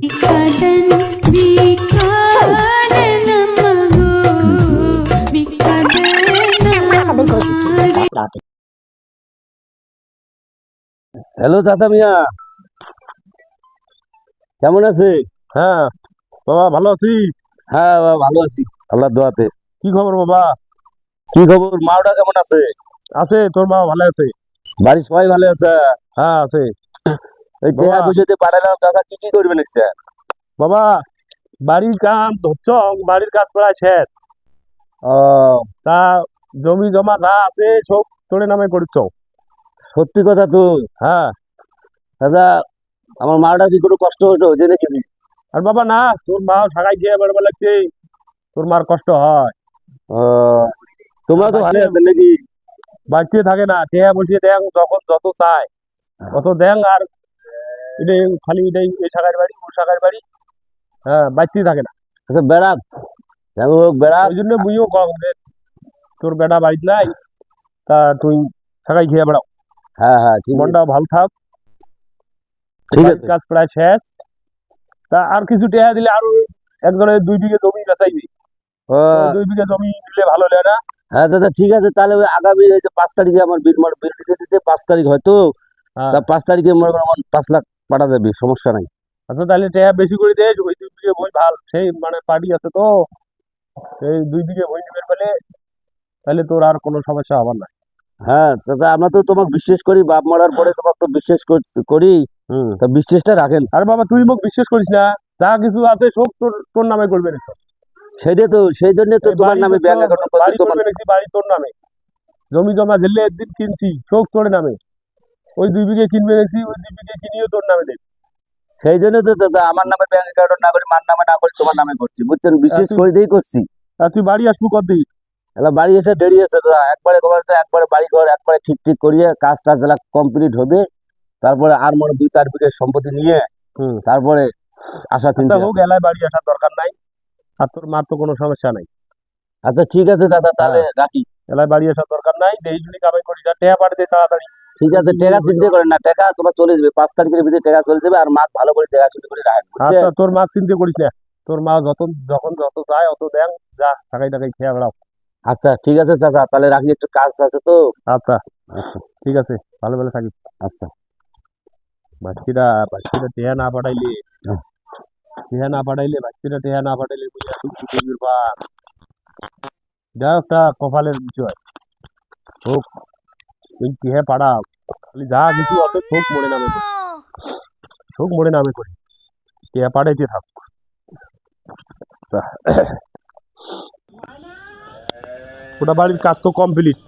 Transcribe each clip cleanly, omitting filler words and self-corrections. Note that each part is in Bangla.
Bikadan bikadan namago bikadan hello চাচা মিয়া, কেমন আছে? হ্যাঁ বাবা, ভালো আছি। হ্যাঁ বাবা, ভালো আছি আল্লাহর দোয়াতে। কি খবর বাবা? কি খবর? মাওটা কেমন আছে? আছে, তোর মা ভালো আছে? বাড়ির সবাই ভালো আছে? হ্যাঁ আছে। ওই টেহা বাবা পয়সাতে পাঠালাম, চাচা কি কি করবেন একটা? বাবা, বাড়ির কাম ধরছ, বাড়ির কাজ প্রায় শেষ। ও, তা জমি জমা যা আছে সব তোরে নামে করছ। সত্যি কথা তো। হ্যাঁ। দাদা, আমার মাওটা কি কোনো কষ্ট হতো হয়েছে নাকি? আর বাবা না, তোর মা সাগাই গিয়ে বেড়াবে লাগছে, তোর মার কষ্ট হয়। ও, তোমরা তো ভালো আছেন নাকি? বাড়িতে থাকে না, টেয়া বসিয়ে দেন, যখন যত চায় তত দেন। আর এটাই খালি এটাই, এই শাখার বাড়ি ও শাখার বাড়ি। হ্যাঁ, বাড়িতেই থাকে না। আচ্ছা বেড়াক, যেমন হোক বেড়াক। ওই জন্য বুঝিও কম যে তোর বেটা বাড়িতে নাই, তা তুই শাখায় খেয়ে বেড়াও। হ্যাঁ হ্যাঁ, ঠিক আছে। মনটা ভালো থাক। ঠিক বাড়ির আছে। কাজ প্রায় শেষ। তা আর কিছু টেহা দিলে আরো একজনের 2 বিঘে জমি বেচাইবি। ও, তো 2 বিঘা জমি দিলে ভালো লাগে না? হ্যাঁ দাদা, ঠিক আছে। তাহলে ওই আগামী এই যে 5 তারিখে আমার বিল দিতে দিতে 5 তারিখ হয়তো। হ্যাঁ। তা 5 তারিখে মনে করো আমার 5 লাখ পাঠা যাবে, সমস্যা নাই। আচ্ছা তাহলে টেহা বেশি করে দে, ওই 2 বিঘে বই ভাল, সেই মানে পার্টি আছে তো, সেই 2 বিঘে বই নিবে ফেলে, তাহলে তোর আর কোনো সমস্যা হবার না। হ্যাঁ দাদা, আমরা তো তোমাকে বিশ্বাস করি, বাপ মরার পরে তোমাকে তো বিশ্বাস করি। হুম। তা বিশ্বাসটা রাখেন। আর বাবা তুই মোক বিশ্বাস করিস না, যা কিছু আছে সব তোর তোর নামে করবে না। সেটা তো, সেই জন্য তো এই তোমার বাড়ি নামে করছো, ব্যাংক অ্যাকাউন্ট করতে বাড়ি তোমার। করবে নাকি, বাড়ি তোর নামে। জমি জমা দিলে একদিন কিনছি সব তোর নামে। ওই 2 বিঘে কিনবে নাকি, ওই 2 বিঘে কিনিও তোর নামে দেবে। সেই জন্য তো দাদা আমার নামে ব্যাংক অ্যাকাউন্ট না করি, মার নামে না করি, তোমার নামে করছি, বুঝছেন? বিশ্বাস তুই করে দিয়েই করছি। তুই বাড়ি আসবো কতদিন? এলা বাড়ি এসে দেরি আছে দাদা, একবারে খবর তো, একবারে বাড়ি ঘর একবারে ঠিক ঠিক করিয়ে কাজ টাজ যেটা কমপ্লিট হবে, তারপরে আর মনে 2-4 বিঘে সম্পত্তি নিয়ে হুম। তারপরে আশা আচ্ছা চিন্তা হোক, আছে। এলাকায় বাড়ি আসার দরকার নাই। আর তোর মার তো কোনো সমস্যা নাই। আচ্ছা ঠিক আছে দাদা, তাহলে হ্যাঁ, রাখি। এলাকায় বাড়ি আসার দরকার নাই, দেই জুড়ি কামাই করিস, আর টেয়া পাঠাতে তাড়াতাড়ি। ঠিক ওই আছে, 2 বিঘে টাকা বই চিন্তা দেওয়া। করেন না, টাকা তোমার চলে যাবে, 5 তারিখের ভিতরে টাকা চলে যাবে। আর মাছ ভালো করে দেখাশুনি করে রাখেন, আচ্ছা, বুঝছেন? তোর মা চিন্তা করিস না, তোর মা যখন যত চায় অত দেন, যা টাকাই টাকাই খেয়ে বেড়াও। আচ্ছা ঠিক আছে চাচা, তাহলে রাখি, একটু কাজ আছে তো। আচ্ছা আচ্ছা। ঠিক আছে, ভালো ভালো থাকিস। আচ্ছা। বাচ্চিরা বাচ্চিরা টেয়া না পাঠাইলে, হ্যাঁ। বাচ্চিরা টেয়া না পাঠাইলে বুঝিয়া তুই কি করবি বা। যা একটা কপালের বিষয় হোক, তুই টেহা পাড়া, খালি যা কিছু আছে শোক মরে নামে করি, শোক মরে নামে করি, টেহা পাঠাইতে থাক। তা, ওটা বাড়ির কাজ তো কমপ্লিট,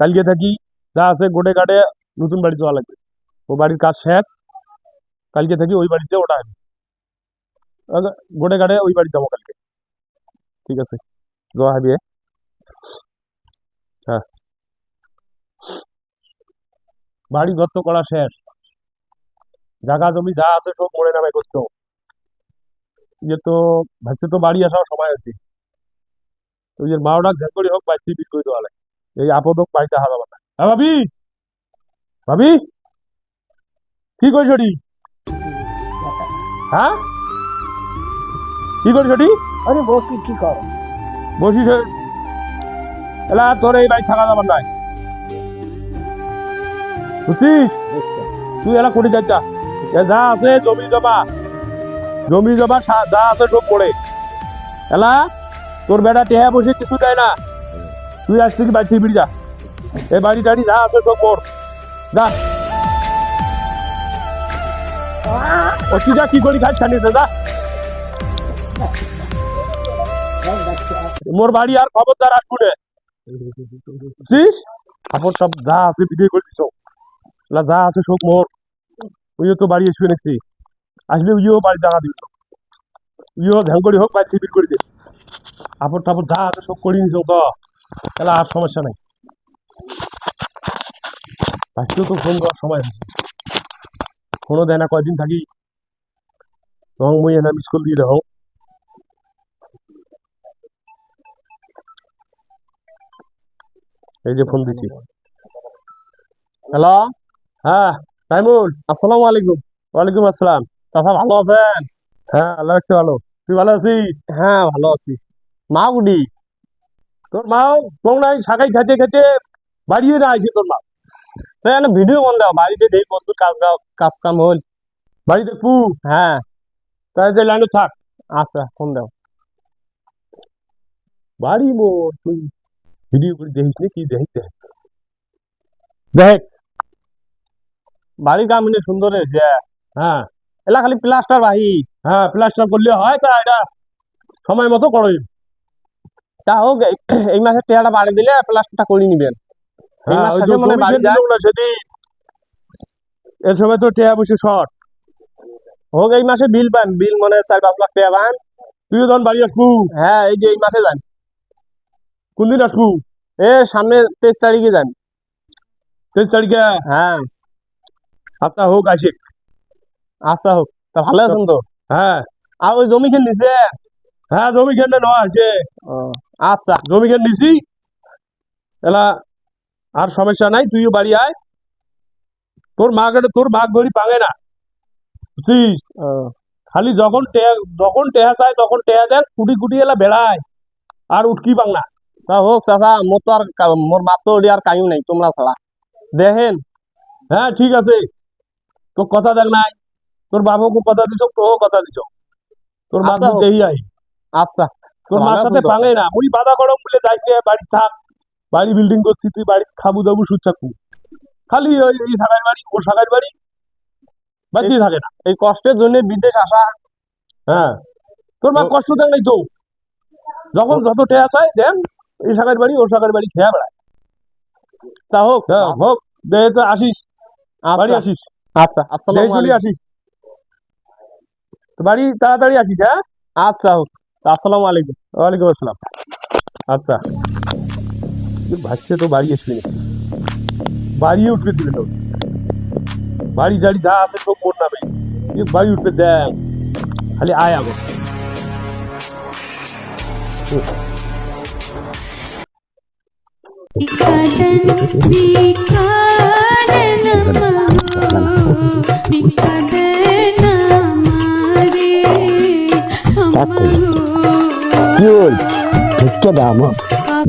কালকে থাকি যা আছে গোটে গাটে নতুন বাড়ি যাওয়া লাগবে। ও বাড়ির কাজ শেষ, কালকে থাকি ওই বাড়িতে ওটা হবে। গোটে গাটে ওই বাড়ি যাবো কালকে। ঠিক আছে, যাওয়া হবে। হ্যাঁ, বাড়ি ঘর তো করা শেষ, জায়গা জমি যা আছে সব মরে নামে করতো। যে তো ভাবছে তো বাড়ি আসার সময় হচ্ছে, ওই যে মাওটা ঘের করে হোক বাড়িতে বিক্রি করে দেওয়া লাগে, এই আপদ হোক বাড়িতে হারা বানা। হ্যাঁ ভাবি, ভাবি কি করছো টি? হ্যাঁ, কি করছো টি? আরে বসি কি কর? বসিস? এলা তোর এই বাড়ি থাকা যাবার নাই, বুঝছিস? তুই এলা কোটি যাচ্ছা, যা আছে জমি জমা, যা আছে সব পড়ে এলা। তোর বেটা টেহা বসে কিছু দেয় না, তুই আজ থেকে বাড়ি থেকে বেরিয়ে যা। এই বাড়ি টাড়ি যা আছে সব পড়, যা। ও তুই যা, কি করি খাস খানিস যা। মোর বাড়ি আর খবরদার আসবো না, বুঝছিস? কাপড় সব যা আছে বিদায় করে দিছ, যা আছে সব মোর। ওইও তো বাড়ি আসবে নাকি, আসলে ওইও বাড়ি জানা দিবি, ওইও ধ্যান করি হোক বাড়ি থেকে বের করে দে। কাপড় টাপড় যা আছে সব করে নিছ তো, তাহলে আর সমস্যা নাই। আজকেও তো ফোন দেওয়ার সময় হয়েছে, ফোনও দেয় না, কয়দিন থাকি তখন মুই এনে মিস কল দিয়ে দেখো। এই যে ফোন দিছি। হ্যালো, হ্যাঁ তাইমুল, আসসালামু আলাইকুম। ওয়ালাইকুম আসসালাম। চাচা ভালো আছেন? হ্যাঁ লাগছে ভালো। তুই ভালো আছিস? হ্যাঁ ভালো আছি। মা বুডি তোর মাও কোন নাই শাকাই খেতে খেতে বাড়িয়ে না আইছে তোর মা। ভিডিও বন্ধ দাও বাড়িতে দেখি কত কাজ কাম হল। বাড়ি দেখবু? হ্যাঁ তাই যে লাইনে থাক। আচ্ছা ফোন দাও। বাড়ি মোর তুই ভিডিও করে দেখিস নি? কি দেখিস দেখ দেখ। বাড়ির কাম এনে সুন্দর হয়েছে। হ্যাঁ এলা খালি প্লাস্টার ভাই। হ্যাঁ প্লাস্টার করলে হয়, তা এটা সময় মতো করো। তা হোক এই মাসের টেয়াটা বাড়ি দিলে প্লাস্টারটা করে নিবেন। এই হ্যাঁ মাস ওই শেষে মনে হয় বাড়ি যায়। না সেদিন এর সময় তো টেয়া বসে শর্ট। হোক এই মাসে বিল পান, বিল মনে হয় 4-5 লাখ টাকা পান। তুইও তখন বাড়ি আসবু? হ্যাঁ এই যে এই মাসে যান। কোন দিন আসবু? সামনে 23 তারিখে যান। 23 তারিখে? হ্যাঁ আচ্ছা হোক আসে। আচ্ছা হোক। তা ভালো আছেন তো? হ্যাঁ আর ওই জমি খেন নিছে? হ্যাঁ জমি খেলে নয় আছে। ও, আচ্ছা জমি খেলে নিছি এলা, আর সমস্যা নাই। তুইও বাড়ি আয়। তোর মাগ ঘড়ি পাঙে না, বুঝছিস? ও, খালি যখন টেহা চায় তখন টেহা দেখ, কুটি কুটি এলা বেড়ায় আর উঠকি পাং না। তা হোক চাচা, মোর তো আর মোর মাত্র ওডি আর কাইও নাই তোমরা ছাড়া। দেখেন। হ্যাঁ ঠিক আছে, তোর কথা দেখ নাই। তোর বাবুকে কথা দিছ, তোও কথা দিছ। তোর মা আচ্ছা হোক। দেই আই। আচ্ছা তোর মার ভালো সাথে আছেন তো? পাঙে না। মুই বাধা গরম বলে যাইছে বাড়ি থাক, বাড়ি বিল্ডিং করছি, তুই বাড়ি খাবু দাবু সুদ থাকবু। খালি ওই এই শাখার বাড়ি ও শাখার বাড়ি বাড়ি থাকে না। এই কষ্টের জন্য বিদেশ আসা। হ্যাঁ তোর মা কষ্ট দেখ নাই তো। যখন যত টেয়া চায় দেন, এই শাখার বাড়ি ও শাখার বাড়ি খেয়া বেড়ায়। তা হোক। হ্যাঁ হোক, দে তো আসিস, বাড়ি আসিস। আচ্ছা দেই আসসালামু চলি আলাইকুম। আসিস। তো বাড়ি তাড়াতাড়ি আসিস। হ্যাঁ আচ্ছা হোক। আসসালামু আলাইকুম। ওয়ালাইকুম আসসালাম। আচ্ছা ভাবছে তো বাড়ি আসবি না, বাড়ি উঠবে দিবে তো। বাড়ি জাড়ি যা আছে সব মোর নামে। বাড়ি উঠবে দেখ, খালি আয় আগে। Bikadan bikadan amago bikadan amare amago কি হল? ভিক্ষে দাও আমার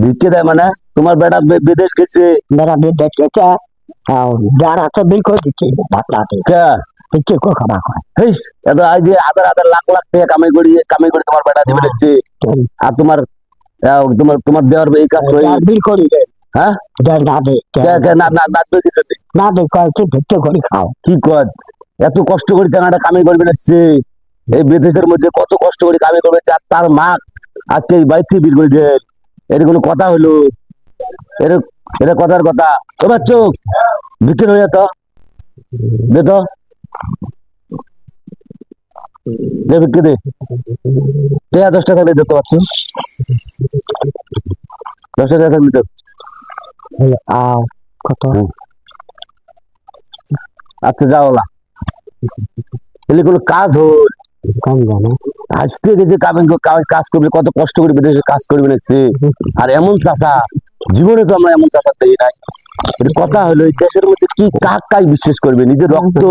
ভিক্ষে দেয় মানে? তোমার বেটা বিদেশ গেছে? মেরা বিদেশ গেছে, যারা তো বিল করে দিচ্ছে বাতলাতে কে? ভিক্ষে কো খাবার খায়। হেস, এত আজ যে হাজার হাজার লাখ লাখ টাকা কামাই করে তোমার বেটা দিবে দিচ্ছে। আর তোমার তোমার তোমার দেওয়ার এই কাজ করে? বিল করি দে, হ্যাঁ না দে, না না না দেবে কিছু নেই। না দে, কয় কি ভিক্ষে করে খাও। কি কর? এত কষ্ট করে চানাটা কামাই করবে নাচ্ছে। এই বিদেশের মধ্যে কত কষ্ট করে কামাই করবে, তার মা আজকে এই বাড়ি থেকে বের করে দেন। এটা কোনো কথা হলো? এটা এটা কথার কথা? ও বাচ্চু, বিক্রি হয়ে যেত দে তো, দে বিক্রি দে। 10 টাকা থাকলে দিতে পারছো? 10 টাকা থাকলে তো। আও কত আচ্ছা যাও না, এলে কোনো কাজ হল? কম জানো। আজকে যে কাজ করবে, কত কষ্ট করে বিদেশে কাজ করবে নাচ্ছে। আর এমন চাচা জীবনে তো আমরা এমন চাচা দেই নাই। এটা কথা হলো, এই দেশের মধ্যে কি কাজ বিশ্বাস করবে? নিজের রক্ত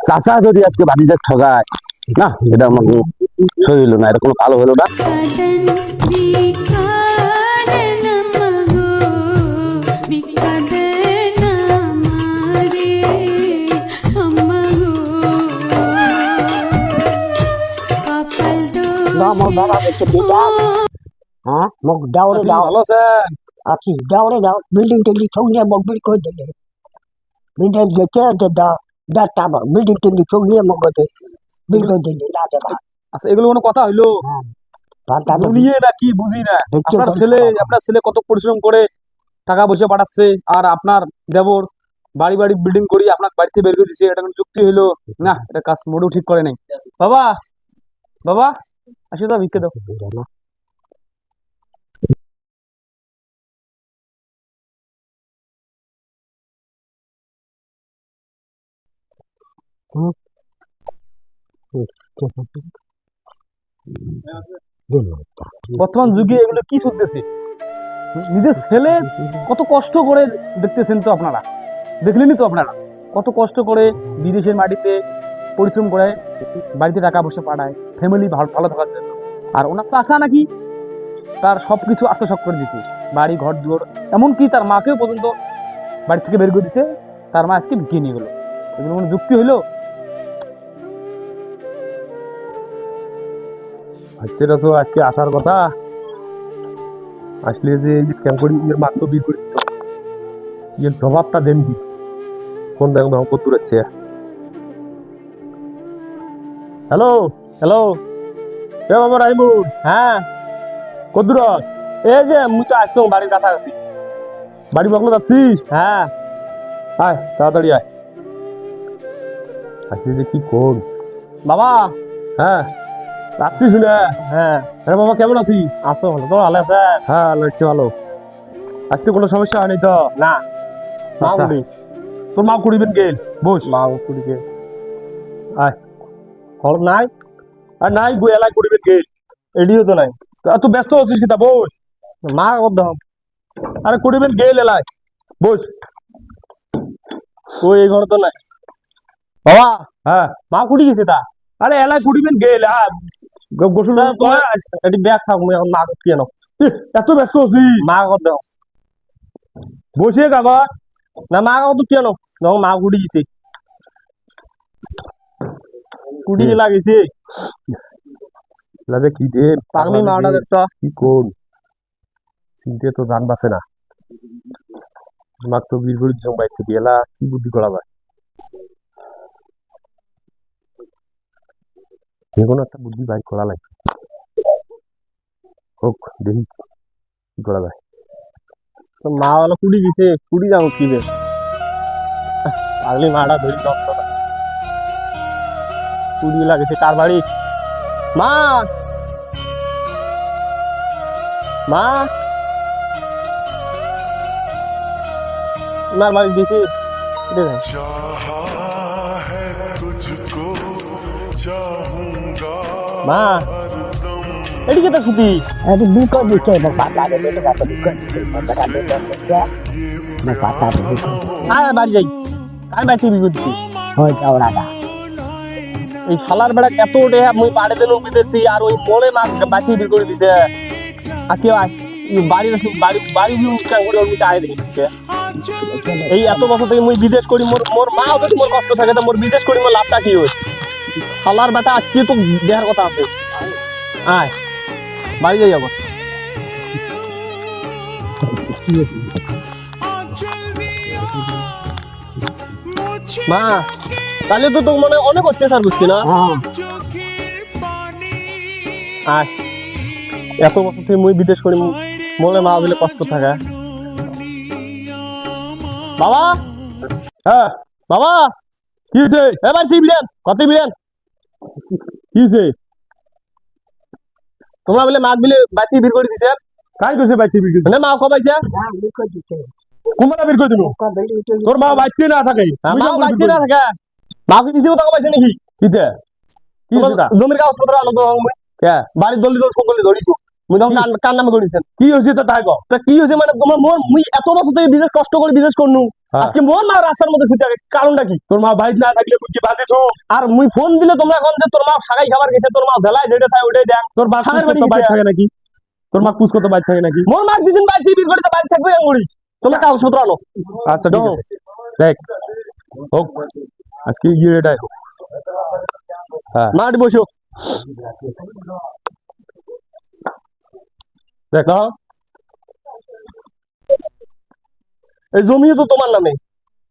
চাচা যদি আজকে ভাতিজা ঠগায়, না এটা আমার সই হলো না, এটা কোনো ভালো হলো না। bikadan amare amago kapal do না আমার বাবা দেখে দিদা, হ্যাঁ মোক দাওরে দাও। ভালো আছেন? আছি দাওরে দাও, বিল্ডিং টিল্ডিং ছড়িয়ে মোক বিল করে দিলে। বিল্ডিং গেছে যে দাটা বিল্ডিং টিল্ডিং ছড়িয়ে মোক বিল করে দিলে না দেবা। আচ্ছা এগুলো কোনো কথা হইলো? দাটা দুনিয়ে না কি বুঝি না। দেখছো আপনার ছেলে কত পরিশ্রম করে টাকা পয়সা পাঠাচ্ছে, আর আপনার দেবর বাড়ি বাড়ি বিল্ডিং করি আপনার বাড়িতে বের করে দিচ্ছে। এটা কোনো যুক্তি হইলো? না, এটা কাজ মোটেও ঠিক করে নাই। বাবা, বাবা আসি তো, ভিক্ষে দাও। বর্তমান যুগে এগুলো কি চলতেছে? নিজের ছেলে কত কষ্ট করে দেখতেছেন তো আপনারা, দেখলেনই তো আপনারা কত কষ্ট করে বিদেশের মাটিতে পরিশ্রম করে বাড়িতে টাকা পয়সা পাঠায় ফ্যামিলি ভালো ভালো থাকার জন্য। আর ওনার চাষা নাকি তার সব কিছু আত্মসাৎ করে দিছে, বাড়ি ঘর দুয়ার, এমনকি তার মাকেও পর্যন্ত বাড়ি থেকে বের করে দিছে। তার মা আজকে বিক্রি নিয়ে গেলো। এগুলো কোনো যুক্তি হইলো? আজকেটা তো আজকে আসার কথা, আসলে যে এই কেমন করে ইয়ের মাত্র বিয়ে করে দিচ্ছ, ইয়ের জবাবটা দেন কি? কোন দেখুন কত দূর আসছে। হ্যালো হ্যালো, এ বাবা রাইমুন, হ্যাঁ কত দূর? এই যে মুই তো আসছো বাড়ির কাছাকাছি। বাড়ি বাংলা যাচ্ছিস? হ্যাঁ আয় তাড়াতাড়ি আয়। আসলে যে কি কর। বাবা। হ্যাঁ রাখছিস না? হ্যাঁ হ্যাঁ বাবা কেমন আছিস? আসো, ভালো তো? ভালো আছে? হ্যাঁ লাগছে ভালো। আজকে কোনো সমস্যা হয়নি তো? না মা আচ্ছা। কুড়ি, তোর মা কুড়িবেন গেল, বস। মা কুড়িকে আয়। খবর নাই, আর নাই গো এলাই কুড়িবেন গেল, এডিও তো নাই। এত ব্যস্ত আছিস কিতা, বস। মা কব আরে কুড়িবেন গেল এলাই, বস। ওই এই ঘর তো নাই। বাবা হ্যাঁ মা কুড়ি গেছে তা? আরে এলাই কুড়িবেন গেল, গোসল তোমার এটি ব্যাগ থাক, মুই এখন মা কি আনো। এত ব্যস্ত আছিস, মা কব দাও বসে কাবা। না, মা কব কি আনো, যখন মা কুড়ি গেছে। কুড়ি লাগিয়েছে লাগে কি দে পাগলি মাটা দেখতো। কি কোন চিনতে তো জান বাসে না, মাত্র বীর করে দিচ্ছ বাইর থেকে, এলা কি বুদ্ধি করা যায়? যে কোনো একটা বুদ্ধি বাইর করা লাগবে, হোক দেখি কি করা যায়। তো মা বলো কুড়ি গেছে, কুড়ি যাবো কি রে? পাগলি মাটা ধরি দত্ত কুড়ি লাগেছে কার বাড়ি? মা মা মার বাড়ি দিয়েছি। মা এদিকে তো খুবই अरे बिल्कुल दिखे मैं पाता दे बेटे का तो बिल्कुल बता दे क्या मैं पाता दे আয় বাড়ি যাই, আমি বাড়ি বিপদ দিচ্ছি। हो जाओड़ा दा এই শালার বেড়া এত ওঠে মুই পাড়ে দিন বিদেশি, আর ওই মোড়ে মাছ বাঁচি বিক্রি করে দিছে। আজকে বাড়ি বাড়ি বাড়ি উচ্চারণ করে ওর মুখে আয় দেখে এই এত বছর থেকে মুই বিদেশ করি, মোর মোর মা যদি মোর কষ্ট থাকে, তো মোর বিদেশ করি মোর লাভটা কি হয়? শালার বেটা আজকে তো দেখার কথা আছে। আয় বাড়ি যাই আবার। মা তাহলে তো তোর মনে অনেক অত্যাচার করছি না? हां আয় এত বছর থেকে মুই বিদেশ করি, মোলে মা বলে কষ্ট থাকে। বাবা হ্যাঁ বাবা কি হয়েছে? এবার কি বিলেন কত বিলেন? কি হয়েছে? তোমরা বলে মাছ বিলে বাচ্চি বের করে দিছে, কাই কইছে বাইতে বিক্রি? মানে মা কবাইছে हां बिल्कुल दिखे কোনটা বের করে দিনু? का बिल्कुल তোর মা বাইতে না থাকে, মা বাচ্চি না থাকে, মা কি নিজেও টাকা পাইছে নাকি? কিতে কি হয়েছে? জমির কাগজপত্র আলো তো মুই কে বাড়ির দলিল সকলে ধরিছো, মুই তখন কার নামে করেছেন? কি হয়েছে তো তাই কও। তা কি হয়েছে মানে তোমার মোর মুই এত বছর থেকে বিদেশ কষ্ট করে বিদেশ করনু, হ্যাঁ। আজকে মোর মা রাস্তার মধ্যে শুতে থাকে, কারণটা কি? তোর মা বাইতে না থাকলে মুই কি বাঁধেছো? আর মুই ফোন দিলে তোমরা এখন যে তোর মা সাগাই খাবার গেছে, তোর মা জেলায় যেটা চাই ওটাই দেখ। তোর মা সাগের কুস বাড়ি করতে বাইতে গেছে। থাকে নাকি? তোর মা কুস করতে বাইতে থাকে নাকি? মোর মা দুদিন বাইরে থেকে বের করে বাড়ি থাকবে আঙুড়ি, তোমরা কাগজপত্র আনো। আচ্ছা ঠিক আছে, দেখ হোক আজকে ইয়ে এটাই হোক। হ্যাঁ মাটি বসো দেখ না, এই জমিও তো তোমার নামে,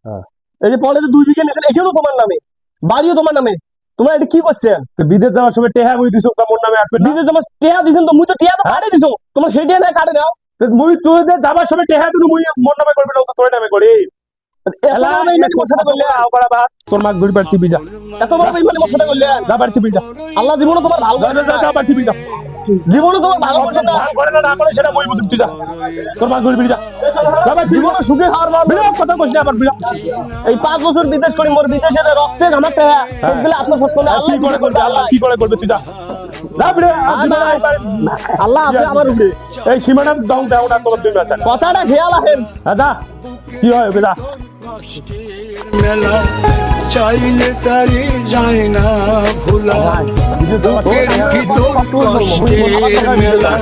হ্যাঁ। এই যে পরে যে 2 বিঘা নিয়েছেন এখানেও তোমার নামে, বাড়িও তোমার নামে। তোমরা এটা কি করছেন? তো বিদেশ যাওয়ার সময় টেহা বই দিছো মোর নামে আসবে না? নিজে তোমার টেহা দিছেন তো, মুই তো টেহা তো কাটে দিছো, তোমার সেই টেহা না কাটে নাও। তো মুই তুই যে যাবার সময় টেহা দিনু মুই মোর নামে করবে না, তো তোর নামে করি। এত বড় বেইমানি মোর সাথে করলে, আও করা বাদ, তোর মা ঘুরি পারছি বিজা, এত বড় বেইমানি মোর সাথে করলে, যা পারছি বিজা, আল্লাহ জীবনে তোমার ভালো যা করবে যা না। যা পারছি বিজা। জীবনে তোমার ভালো করবে না। ভালো করে না করে সেটা মই বুঝছি, যা তোর মা ঘুরি বিজা, যা পারছি জীবনে সুখে খাওয়ার ভালো। বিজা। কথা কইছ না আবার বিজা। এই 5 বছর বিদেশ করি, মোর বিদেশের রক্তে আমার টেহা সেগুলো আত্মসাৎ করলে আর আল্লাহ কি করে করবে, আল্লাহ কি করে করবে, তুই যা যা বিজা। আল্লাহ আছে আমার উপরে। এই সীমানা দাও দাও না তোমার দুই মাস। কথাটা খেয়াল আহেন। যা কি হয় বিজা। মেলা চাইলে তারি যায় না ভোলা বুকের ভিতর কষ্টের মেলা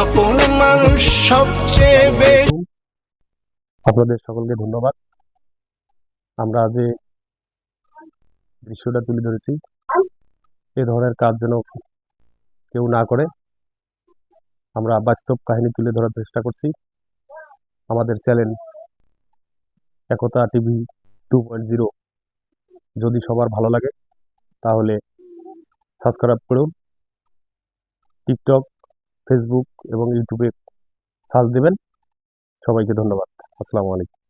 আপন মানুষ সবচেয়ে বেশি। আপনাদের সকলকে ধন্যবাদ। আমরা যে দৃশ্যটা তুলে ধরেছি এ ধরনের কাজ যেন কেউ না করে, আমরা বাস্তব কাহিনী তুলে ধরার চেষ্টা করছি। আমাদের চ্যানেল একতা টিভি 2.0 যদি সবার ভালো লাগে তাহলে সাবস্ক্রাইব করুন। টিকটক, ফেসবুক এবং ইউটিউবে সার্চ দেবেন। সবাইকে ধন্যবাদ। আসসালামু আলাইকুম।